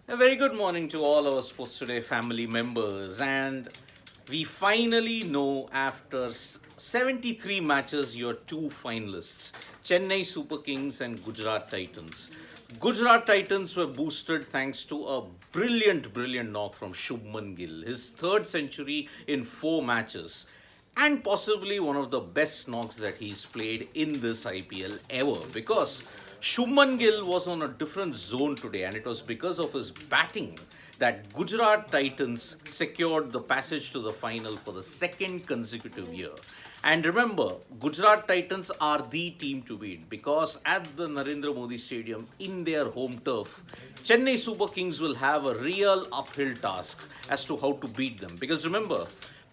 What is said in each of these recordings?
A very good morning to all our Sports Today family members, and we finally know after 73 matches your two finalists, Chennai Super Kings and Gujarat Titans. Gujarat Titans were boosted thanks to a brilliant knock from Shubman Gill, his third century in 4 matches, and possibly one of the best knocks that he's played in this IPL ever, because Shubman Gill was on a different zone today, and it was because of his batting that Gujarat Titans secured the passage to the final for the second consecutive year. And remember, Gujarat Titans are the team to beat, because at the Narendra Modi Stadium in their home turf, Chennai Super Kings will have a real uphill task as to how to beat them. Because remember,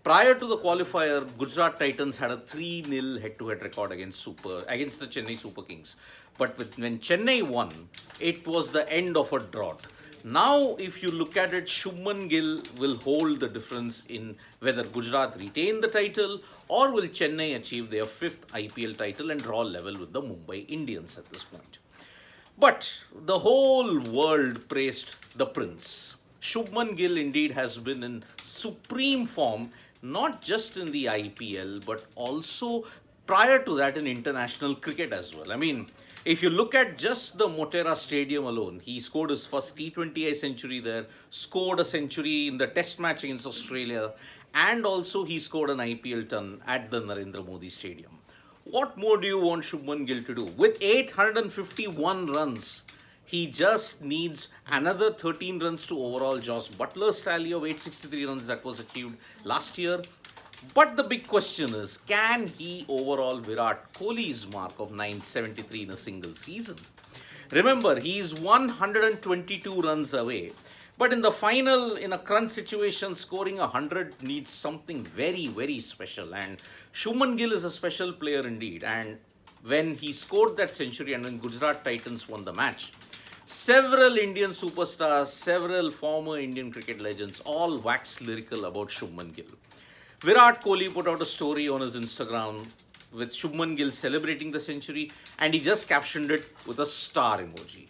prior to the qualifier, Gujarat Titans had a 3-0 head-to-head record against the Chennai Super Kings. But when Chennai won, it was the end of a drought. Now, if you look at it, Shubman Gill will hold the difference in whether Gujarat retain the title or will Chennai achieve their 5th IPL title and draw level with the Mumbai Indians at this point. But the whole world praised the Prince. Shubman Gill indeed has been in supreme form, not just in the IPL, but also prior to that in international cricket as well. I mean, if you look at just the Motera Stadium alone, he scored his first T20I century there, scored a century in the test match against Australia, and also he scored an IPL ton at the Narendra Modi Stadium. What more do you want Shubman Gill to do? With 851 runs, he just needs another 13 runs to overall Josh Butler's tally of 863 runs that was achieved last year. But the big question is, can he overall Virat Kohli's mark of 973 in a single season? Remember, he is 122 runs away. But in the final, in a crunch situation, scoring 100 needs something very special. And Shubman Gill is a special player indeed. And when he scored that century and when Gujarat Titans won the match, several Indian superstars, several former Indian cricket legends all waxed lyrical about Shubman Gill. Virat Kohli put out a story on his Instagram with Shubman Gill celebrating the century, and he just captioned it with a star emoji.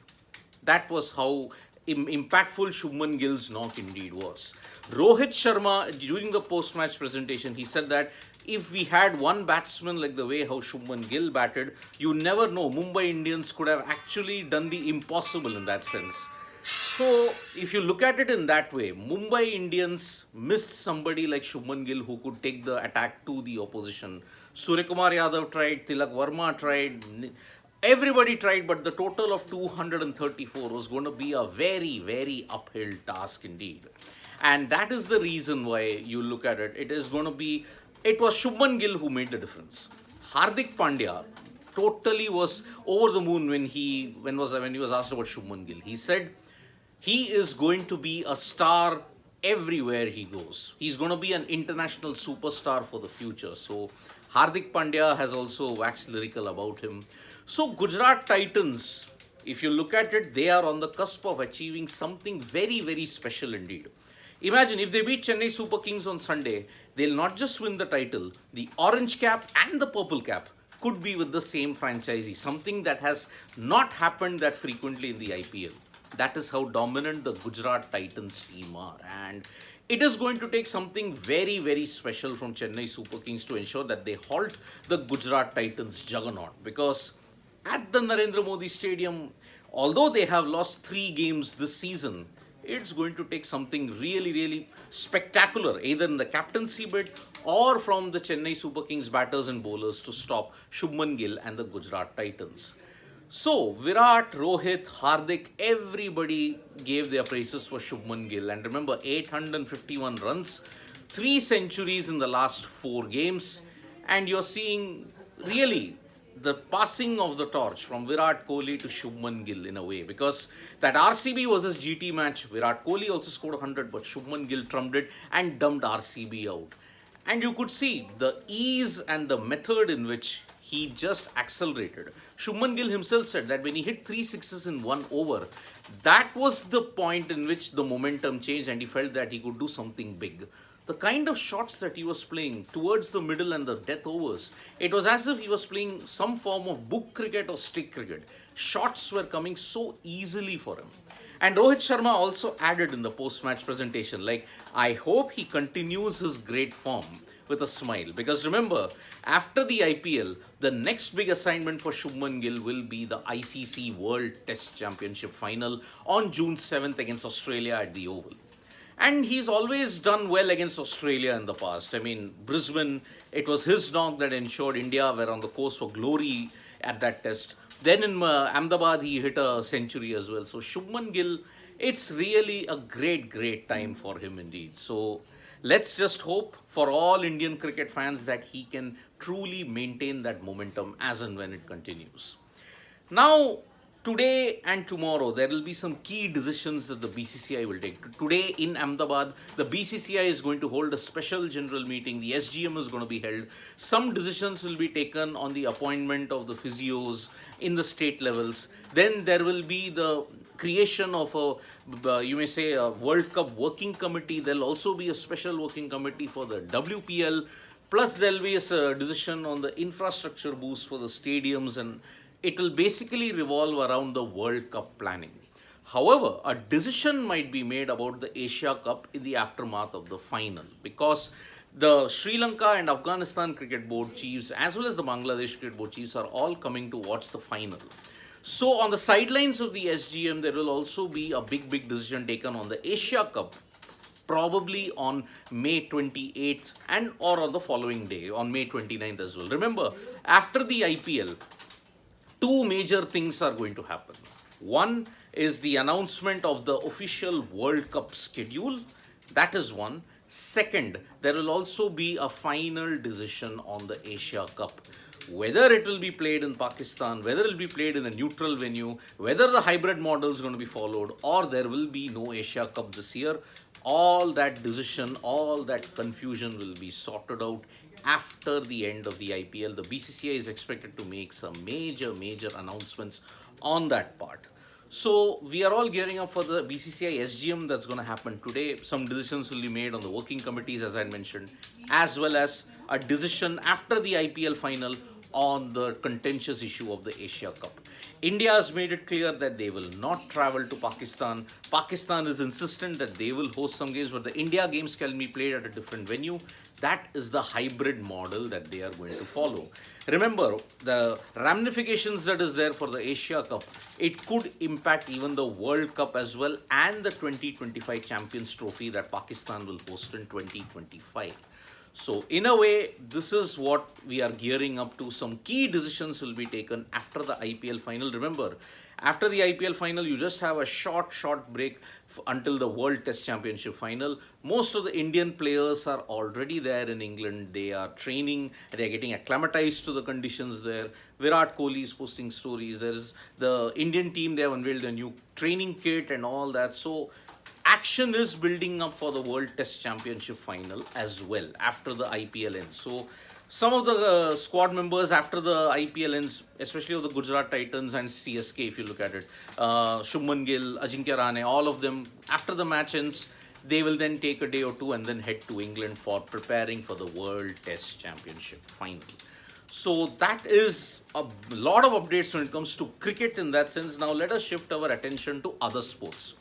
That was how impactful Shubman Gill's knock indeed was. Rohit Sharma, during the post-match presentation, he said that if we had one batsman like the way how Shubman Gill batted, you never know, Mumbai Indians could have actually done the impossible in that sense. So, if you look at it in that way, Mumbai Indians missed somebody like Shubman Gill who could take the attack to the opposition. Suryakumar Yadav tried, Tilak Verma tried, everybody tried, but the total of 234 was going to be a very uphill task indeed. And that is the reason why you look at it. It was Shubman Gill who made the difference. Hardik Pandya totally was over the moon when he was asked about Shubman Gill. He said he is going to be a star everywhere he goes. He's going to be an international superstar for the future. So Hardik Pandya has also waxed lyrical about him. So Gujarat Titans, if you look at it, they are on the cusp of achieving something very special indeed. Imagine if they beat Chennai Super Kings on Sunday, they'll not just win the title, the orange cap and the purple cap could be with the same franchisee, something that has not happened that frequently in the IPL. That is how dominant the Gujarat Titans team are. And it is going to take something very special from Chennai Super Kings to ensure that they halt the Gujarat Titans juggernaut. Because at the Narendra Modi Stadium, although they have lost 3 games this season, it's going to take something really spectacular, either in the captaincy bid or from the Chennai Super Kings batters and bowlers to stop Shubman Gill and the Gujarat Titans. So, Virat, Rohit, Hardik, everybody gave their praises for Shubman Gill. And remember, 851 runs, 3 centuries in the last 4 games. And you're seeing really the passing of the torch from Virat Kohli to Shubman Gill in a way. Because that RCB versus GT match, Virat Kohli also scored 100, but Shubman Gill trumped it and dumped RCB out. And you could see the ease and the method in which he just accelerated. Shubman Gill himself said that when he hit 3 sixes in 1 over, that was the point in which the momentum changed and he felt that he could do something big. the kind of shots that he was playing towards the middle and the death overs, it was as if he was playing some form of book cricket or stick cricket. Shots were coming so easily for him. And Rohit Sharma also added in the post match presentation, like, I hope he continues his great form with a smile. Because remember, after the IPL, the next big assignment for Shubman Gill will be the ICC World Test Championship final on June 7th against Australia at the Oval. And he's always done well against Australia in the past. I mean, Brisbane, it was his knock that ensured India were on the course for glory at that test. Then in Ahmedabad, he hit a century as well. So Shubman Gill, it's really a great, great time for him indeed. So let's just hope for all Indian cricket fans that he can truly maintain that momentum as and when it continues. Now, today and tomorrow, there will be some key decisions that the BCCI will take. Today in Ahmedabad, the BCCI is going to hold a special general meeting. The SGM is going to be held. Some decisions will be taken on the appointment of the physios in the state levels. Then there will be the creation of you may say, a World Cup working committee. There'll also be a special working committee for the WPL. Plus, there'll be a decision on the infrastructure boost for the stadiums, and it will basically revolve around the World Cup planning. However, a decision might be made about the Asia Cup in the aftermath of the final, because the Sri Lanka and Afghanistan Cricket Board chiefs as well as the Bangladesh Cricket Board chiefs are all coming to watch the final. So on the sidelines of the SGM, there will also be a big decision taken on the Asia Cup, probably on May 28th and or on the following day, on May 29th as well. Remember, after the IPL, two major things are going to happen. One is the announcement of the official World Cup schedule. That is one. Second, there will also be a final decision on the Asia Cup. Whether it will be played in Pakistan, whether it will be played in a neutral venue, whether the hybrid model is going to be followed, or there will be no Asia Cup this year, all that decision, all that confusion will be sorted out after the end of the IPL. The BCCI is expected to make some major announcements on that part. So we are all gearing up for the BCCI SGM that's going to happen today. Some decisions will be made on the working committees, as I mentioned, as well as a decision after the IPL final on the contentious issue of the Asia Cup. India has made it clear that they will not travel to Pakistan. Pakistan is insistent that they will host some games, but the India games can be played at a different venue. That is the hybrid model that they are going to follow. Remember, the ramifications that is there for the Asia Cup, it could impact even the World Cup as well and the 2025 Champions Trophy that Pakistan will host in 2025. So in a way, this is what we are gearing up to. Some key decisions will be taken after the IPL final. Remember, after the IPL final, you just have a short break until the World Test Championship final. Most of the Indian players are already there in England. They are training, they are getting acclimatized to the conditions there. Virat Kohli is posting stories. There is the Indian team, they have unveiled a new training kit and all that. So action is building up for the World Test Championship final as well after the IPL ends. So some of the squad members after the IPL ends, especially of the Gujarat Titans and CSK, if you look at it, Shubman Gill, Ajinkya Rahane, all of them, after the match ends, they will then take a day or two and then head to England for preparing for the World Test Championship final. So that is a lot of updates when it comes to cricket in that sense. Now let us shift our attention to other sports.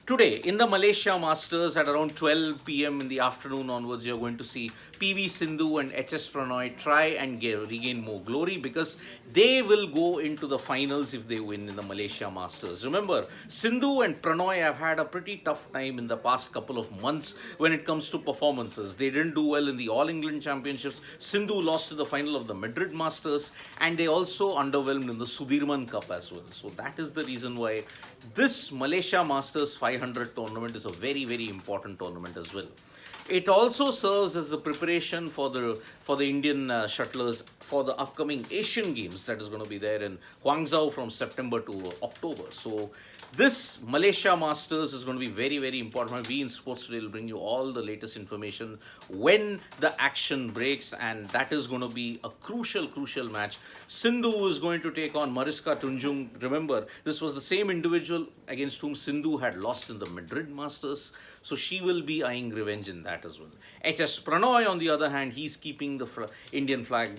Today, in the Malaysia Masters at around 12 p.m. in the afternoon onwards, you're going to see PV Sindhu and HS Prannoy try and regain more glory, because they will go into the finals if they win in the Malaysia Masters. Remember, Sindhu and Prannoy have had a pretty tough time in the past couple of months when it comes to performances. They didn't do well in the All England Championships. Sindhu lost to the final of the Madrid Masters, and they also underwhelmed in the Sudirman Cup as well. So that is the reason why this Malaysia Masters 500 tournament is a very important tournament as well. It also serves as the preparation for the Indian shuttlers for the upcoming Asian Games that is going to be there in Guangzhou from September to October. So this Malaysia Masters is going to be very important. We in Sports Today will bring you all the latest information when the action breaks, and that is going to be a crucial match. Sindhu is going to take on Mariska Tunjung. Remember, this was the same individual against whom Sindhu had lost in the Madrid Masters, so she will be eyeing revenge in that that as well. HS Pranoy, on the other hand, he's keeping the Indian flag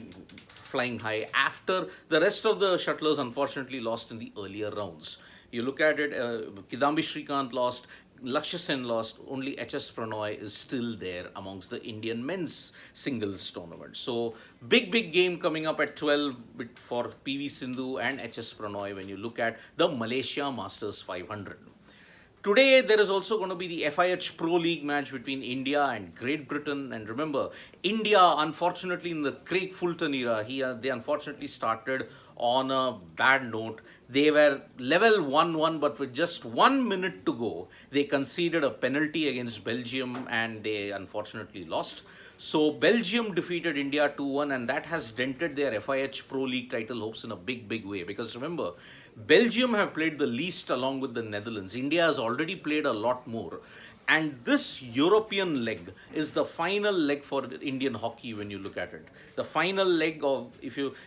flying high after the rest of the shuttlers unfortunately lost in the earlier rounds. You look at it, Kidambi Shrikant lost, Lakshya Sen lost, only HS Pranoy is still there amongst the Indian men's singles tournament. So, big game coming up at 12 for PV Sindhu and HS Pranoy when you look at the Malaysia Masters 500. Today, there is also going to be the FIH Pro League match between India and Great Britain. And remember, India, unfortunately, in the Craig Fulton era, they unfortunately started on a bad note. They were level 1-1, but with just 1 minute to go, they conceded a penalty against Belgium and they unfortunately lost. So Belgium defeated India 2-1, and that has dented their FIH Pro League title hopes in a big way. Because remember, Belgium have played the least along with the Netherlands. India has already played a lot more. And this European leg is the final leg for Indian hockey when you look at it. The final leg of,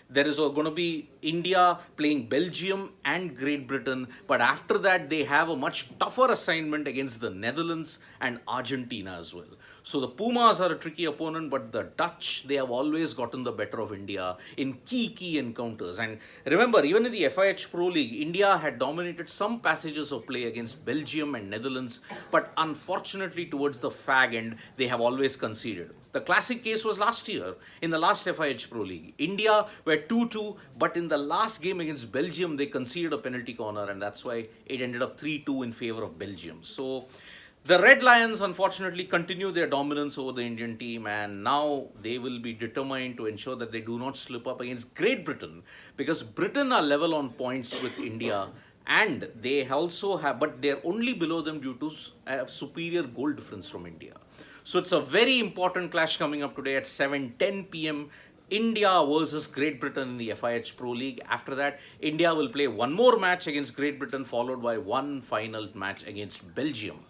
there is going to be India playing Belgium and Great Britain, but after that they have a much tougher assignment against the Netherlands and Argentina as well. So the Pumas are a tricky opponent, but the Dutch, they have always gotten the better of India in key encounters. And remember, even in the FIH Pro League, India had dominated some passages of play against Belgium and Netherlands, but unfortunately towards the fag end, they have always conceded. The classic case was last year in the last FIH Pro League. India were 2-2, but in the last game against Belgium, they conceded a penalty corner, and that's why it ended up 3-2 in favor of Belgium. So the Red Lions unfortunately continue their dominance over the Indian team, and now they will be determined to ensure that they do not slip up against Great Britain, because Britain are level on points with India, and they also have, but they're only below them due to a superior goal difference from India. So it's a very important clash coming up today at 7:10 p.m. India versus Great Britain in the FIH Pro League. After that, India will play one more match against Great Britain, followed by one final match against Belgium.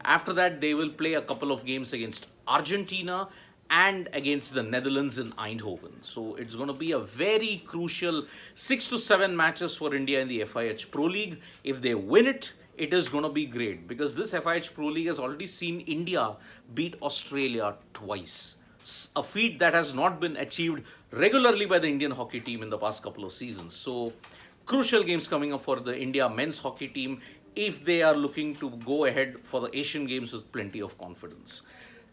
After that, they will play a couple of games against Argentina and against the Netherlands in Eindhoven. So it's going to be a very crucial 6 to 7 matches for India in the FIH Pro League. If they win it, it is going to be great, because this FIH Pro League has already seen India beat Australia twice. A feat that has not been achieved regularly by the Indian hockey team in the past couple of seasons. So crucial games coming up for the India men's hockey team if they are looking to go ahead for the Asian Games with plenty of confidence.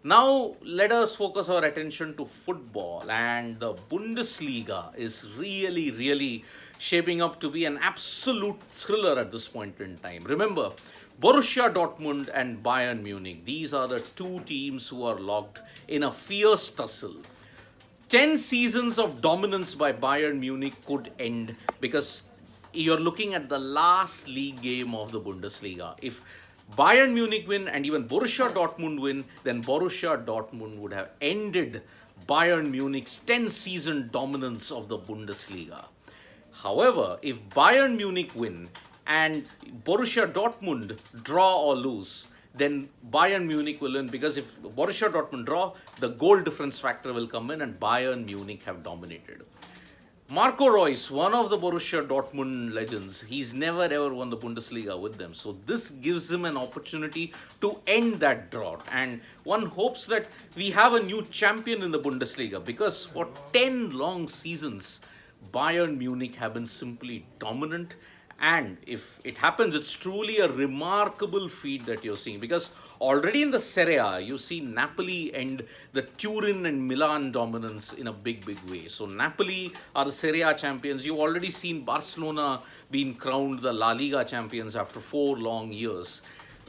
Now, let us focus our attention to football, and the Bundesliga is really shaping up to be an absolute thriller at this point in time. Remember, Borussia Dortmund and Bayern Munich, these are the two teams who are locked in a fierce tussle. 10 seasons of dominance by Bayern Munich could end, because you're looking at the last league game of the Bundesliga. If Bayern Munich win and even Borussia Dortmund win, then Borussia Dortmund would have ended Bayern Munich's 10-season dominance of the Bundesliga. However, if Bayern Munich win and Borussia Dortmund draw or lose, then Bayern Munich will win, because if Borussia Dortmund draw, the goal difference factor will come in and Bayern Munich have dominated. Marco Reus, one of the Borussia Dortmund legends, he's never ever won the Bundesliga with them. So this gives him an opportunity to end that drought. And one hopes that we have a new champion in the Bundesliga, because for 10 long seasons, Bayern Munich have been simply dominant. And if it happens, it's truly a remarkable feat that you're seeing, because already in the Serie A, you see Napoli end the Turin and Milan dominance in a big way. So Napoli are the Serie A champions. You've already seen Barcelona being crowned the La Liga champions after 4 long years.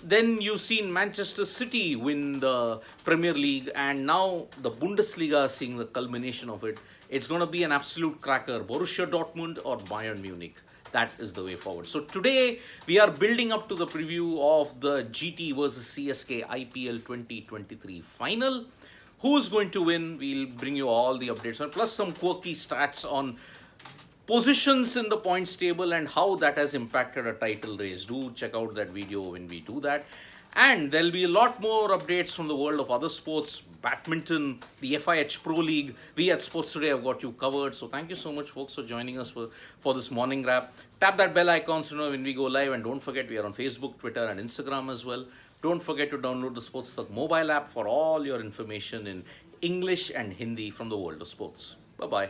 Then you've seen Manchester City win the Premier League, and now the Bundesliga seeing the culmination of it. It's going to be an absolute cracker, Borussia Dortmund or Bayern Munich. That is the way forward. So today, we are building up to the preview of the GT versus CSK IPL 2023 final. Who's going to win? We'll bring you all the updates on, plus some quirky stats on positions in the points table and how that has impacted a title race. Do check out that video when we do that. And there'll be a lot more updates from the world of other sports, badminton, the FIH Pro League. We at Sports Today have got you covered. So thank you so much, folks, for joining us for this morning wrap. Tap that bell icon to know when we go live. And don't forget, we are on Facebook, Twitter, and Instagram as well. Don't forget to download the Sports Talk mobile app for all your information in English and Hindi from the world of sports. Bye bye.